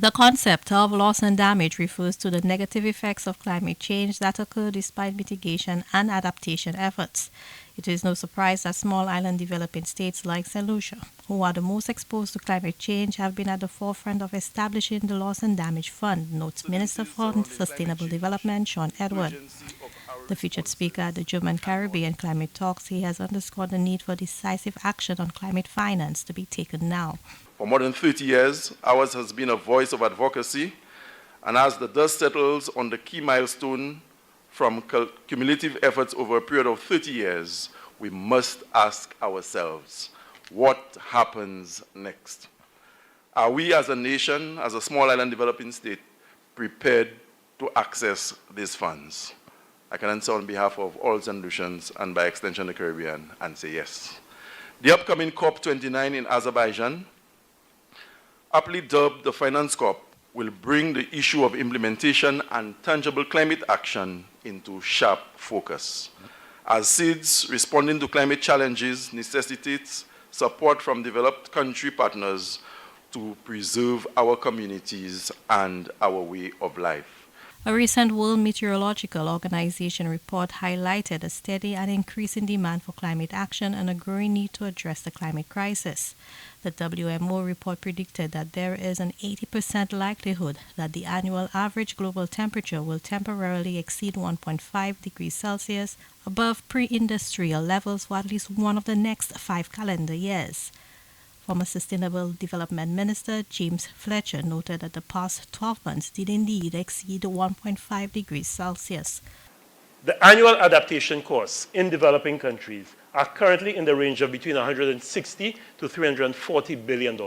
The concept of loss and damage refers to the negative effects of climate change that occur despite mitigation and adaptation efforts. It is no surprise that small island developing states like St. Lucia, who are the most exposed to climate change, have been at the forefront of establishing the Loss and Damage Fund, notes Minister for Sustainable Development Sean Edward. The featured speaker at the German Caribbean Climate Talks, he has underscored the need for decisive action on climate finance to be taken now. For more than 30 years, ours has been a voice of advocacy, and as the dust settles on the key milestone from cumulative efforts over a period of 30 years, we must ask ourselves, what happens next? Are we as a nation, as a small island developing state, prepared to access these funds? I can answer on behalf of all St. Lucians and by extension the Caribbean and say yes. The upcoming COP29 in Azerbaijan, aptly dubbed the Finance COP, will bring the issue of implementation and tangible climate action into sharp focus. As SIDS responding to climate challenges necessitates support from developed country partners to preserve our communities and our way of life. A recent World Meteorological Organization report highlighted a steady and increasing demand for climate action and a growing need to address the climate crisis. The WMO report predicted that there is an 80% likelihood that the annual average global temperature will temporarily exceed 1.5 degrees Celsius above pre-industrial levels for at least one of the next 5 calendar years. Former Sustainable Development Minister James Fletcher noted that the past 12 months did indeed exceed 1.5 degrees Celsius. The annual adaptation costs in developing countries are currently in the range of between $160 to $340 billion.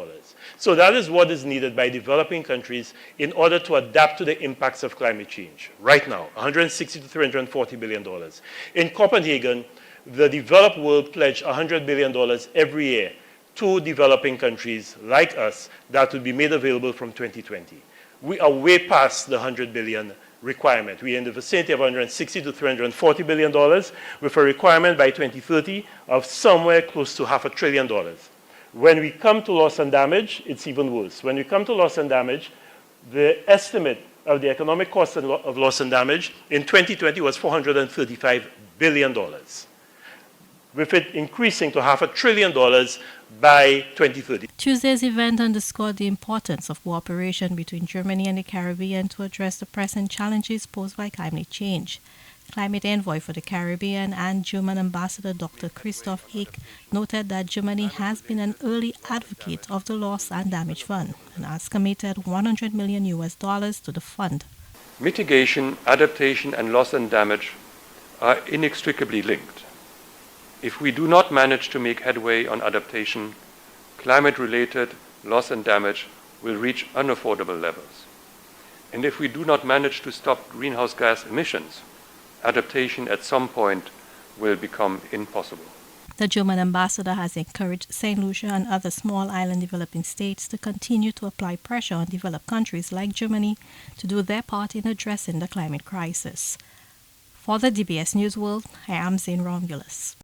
So that is what is needed by developing countries in order to adapt to the impacts of climate change. Right now, $160 to $340 billion. In Copenhagen, the developed world pledged $100 billion every year to developing countries like us that would be made available from 2020. We are way past the $100 billion requirement. We are in the vicinity of $160 to $340 billion with a requirement by 2030 of somewhere close to $500 billion. When we come to loss and damage, it's even worse. When we come to loss and damage, the estimate of the economic cost of loss and damage in 2020 was $435 billion, with it increasing to $500 billion by 2030. Tuesday's event underscored the importance of cooperation between Germany and the Caribbean to address the present challenges posed by climate change. Climate envoy for the Caribbean and German ambassador Dr. Christoph Eck noted that Germany has been an early advocate of the Loss and Damage Fund and has committed $100 million to the fund. Mitigation, adaptation, and loss and damage are inextricably linked. If we do not manage to make headway on adaptation, climate-related loss and damage will reach unaffordable levels. And if we do not manage to stop greenhouse gas emissions, adaptation at some point will become impossible. The German ambassador has encouraged St. Lucia and other small island developing states to continue to apply pressure on developed countries like Germany to do their part in addressing the climate crisis. For the DBS News World, I am Zane Romulus.